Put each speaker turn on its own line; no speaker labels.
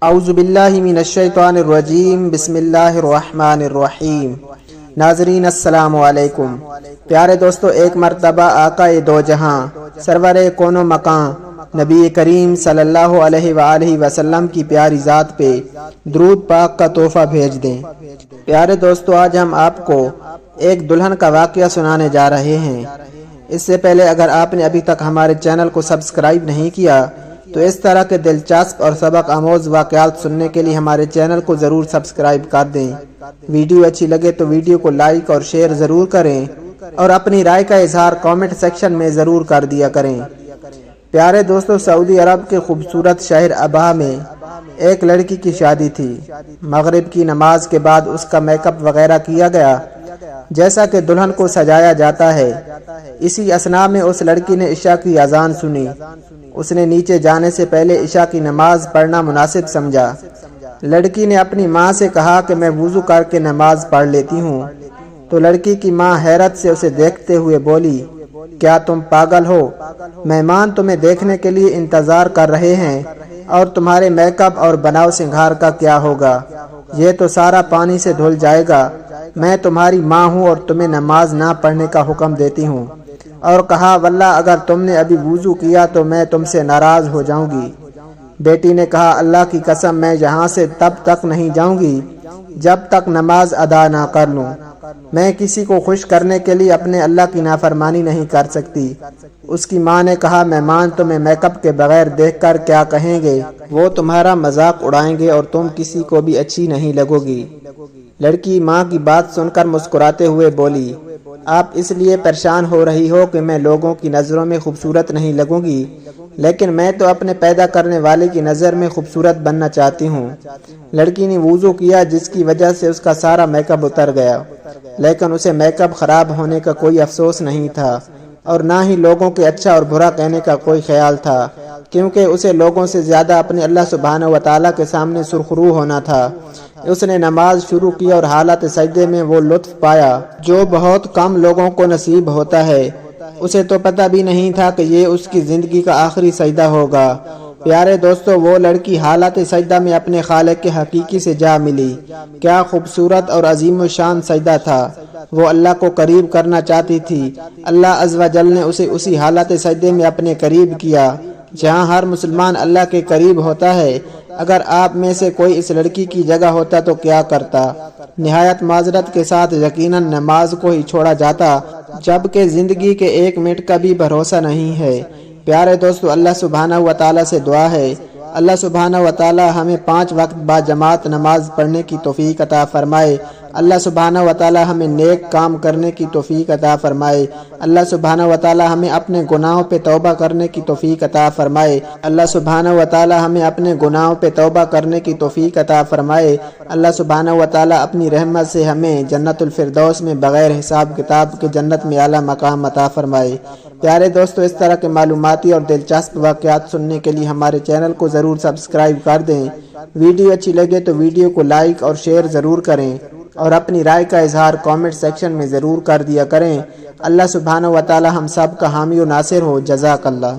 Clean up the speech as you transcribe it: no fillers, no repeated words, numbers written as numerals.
اعوذ باللہ من الشیطان الرجیم بسم اللہ الرحمن الرحیم۔ ناظرین السلام علیکم۔ پیارے دوستو، ایک مرتبہ آقا دو جہاں سرور کون و مکان نبی کریم صلی اللہ علیہ وآلہ وسلم کی پیاری ذات پہ درود پاک کا تحفہ بھیج دیں۔ پیارے دوستو، آج ہم آپ کو ایک دلہن کا واقعہ سنانے جا رہے ہیں۔ اس سے پہلے اگر آپ نے ابھی تک ہمارے چینل کو سبسکرائب نہیں کیا تو اس طرح کے دلچسپ اور سبق آموز واقعات سننے کے لیے ہمارے چینل کو ضرور سبسکرائب کر دیں۔ ویڈیو اچھی لگے تو ویڈیو کو لائک اور شیئر ضرور کریں اور اپنی رائے کا اظہار کامنٹ سیکشن میں ضرور کر دیا کریں۔ پیارے دوستو، سعودی عرب کے خوبصورت شہر ابہا میں ایک لڑکی کی شادی تھی۔ مغرب کی نماز کے بعد اس کا میک اپ وغیرہ کیا گیا جیسا کہ دلہن کو سجایا جاتا ہے۔ اسی اثناء میں اس لڑکی نے عشاء کی اذان سنی۔ اس نے نیچے جانے سے پہلے عشاء کی نماز پڑھنا مناسب سمجھا۔ لڑکی نے اپنی ماں سے کہا کہ میں وضو کر کے نماز پڑھ لیتی ہوں، تو لڑکی کی ماں حیرت سے اسے دیکھتے ہوئے بولی، کیا تم پاگل ہو؟ مہمان تمہیں دیکھنے کے لیے انتظار کر رہے ہیں، اور تمہارے میک اپ اور بناؤ سنگھار کا کیا ہوگا؟ یہ تو سارا پانی سے دھل جائے گا۔ میں تمہاری ماں ہوں اور تمہیں نماز نہ پڑھنے کا حکم دیتی ہوں۔ اور کہا، واللہ اگر تم نے ابھی وضو کیا تو میں تم سے ناراض ہو جاؤں گی۔ بیٹی نے کہا، اللہ کی قسم میں یہاں سے تب تک نہیں جاؤں گی جب تک نماز ادا نہ کر لوں۔ میں کسی کو خوش کرنے کے لیے اپنے اللہ کی نافرمانی نہیں کر سکتی۔ اس کی ماں نے کہا، مہمان تمہیں میک اپ کے بغیر دیکھ کر کیا کہیں گے؟ وہ تمہارا مذاق اڑائیں گے اور تم کسی کو بھی اچھی نہیں لگو گی۔ لڑکی ماں کی بات سن کر مسکراتے ہوئے بولی، آپ اس لیے پریشان ہو رہی ہو کہ میں لوگوں کی نظروں میں خوبصورت نہیں لگوں گی، لیکن میں تو اپنے پیدا کرنے والے کی نظر میں خوبصورت بننا چاہتی ہوں۔ لڑکی نے وضو کیا جس کی وجہ سے اس کا سارا میک اپ اتر گیا، لیکن اسے میک اپ خراب ہونے کا کوئی افسوس نہیں تھا اور نہ ہی لوگوں کے اچھا اور برا کہنے کا کوئی خیال تھا، کیونکہ اسے لوگوں سے زیادہ اپنے اللہ سبحانہ و تعالیٰ کے سامنے سرخرو ہونا تھا۔ اس نے نماز شروع کی اور حالت سجدے میں وہ لطف پایا جو بہت کم لوگوں کو نصیب ہوتا ہے۔ اسے تو پتہ بھی نہیں تھا کہ یہ اس کی زندگی کا آخری سجدہ ہوگا۔ پیارے دوستو، وہ لڑکی حالت سجدہ میں اپنے خالق کے حقیقی سے جا ملی۔ کیا خوبصورت اور عظیم الشان سجدہ تھا۔ وہ اللہ کو قریب کرنا چاہتی تھی۔ اللہ عز و جل نے اسے اسی حالت سجدے میں اپنے قریب کیا جہاں ہر مسلمان اللہ کے قریب ہوتا ہے۔ اگر آپ میں سے کوئی اس لڑکی کی جگہ ہوتا تو کیا کرتا؟ نہایت معذرت کے ساتھ یقیناً نماز کو ہی چھوڑا جاتا، جبکہ زندگی کے ایک منٹ کا بھی بھروسہ نہیں ہے۔ پیارے دوستو، اللہ سبحانہ و تعالیٰ سے دعا ہے، اللہ سبحانہ و تعالیٰ ہمیں 5 وقت با جماعت نماز پڑھنے کی توفیق عطا فرمائے۔ اللہ سبحانہ و تعالیٰ ہمیں نیک کام کرنے کی توفیق عطا فرمائے۔ اللہ سبحانہ و تعالیٰ ہمیں اپنے گناہوں پہ توبہ کرنے کی توفیق عطا فرمائے۔ اللہ سبحانہ و تعالیٰ ہمیں اپنے گناہوں پہ توبہ کرنے کی توفیق عطا فرمائے۔ اللہ سبحانہ و تعالیٰ اپنی رحمت سے ہمیں جنت الفردوس میں بغیر حساب کتاب کے جنت میں اعلیٰ مقام عطا فرمائے۔ پیارے دوستو، اس طرح کے معلوماتی اور دلچسپ واقعات سننے کے لیے ہمارے چینل کو ضرور سبسکرائب کر دیں۔ ویڈیو اچھی لگے تو ویڈیو کو لائک اور شیئر ضرور کریں اور اپنی رائے کا اظہار کامنٹ سیکشن میں ضرور کر دیا کریں۔ اللہ سبحانہ و تعالی ہم سب کا حامی و ناصر ہو۔ جزاک اللہ۔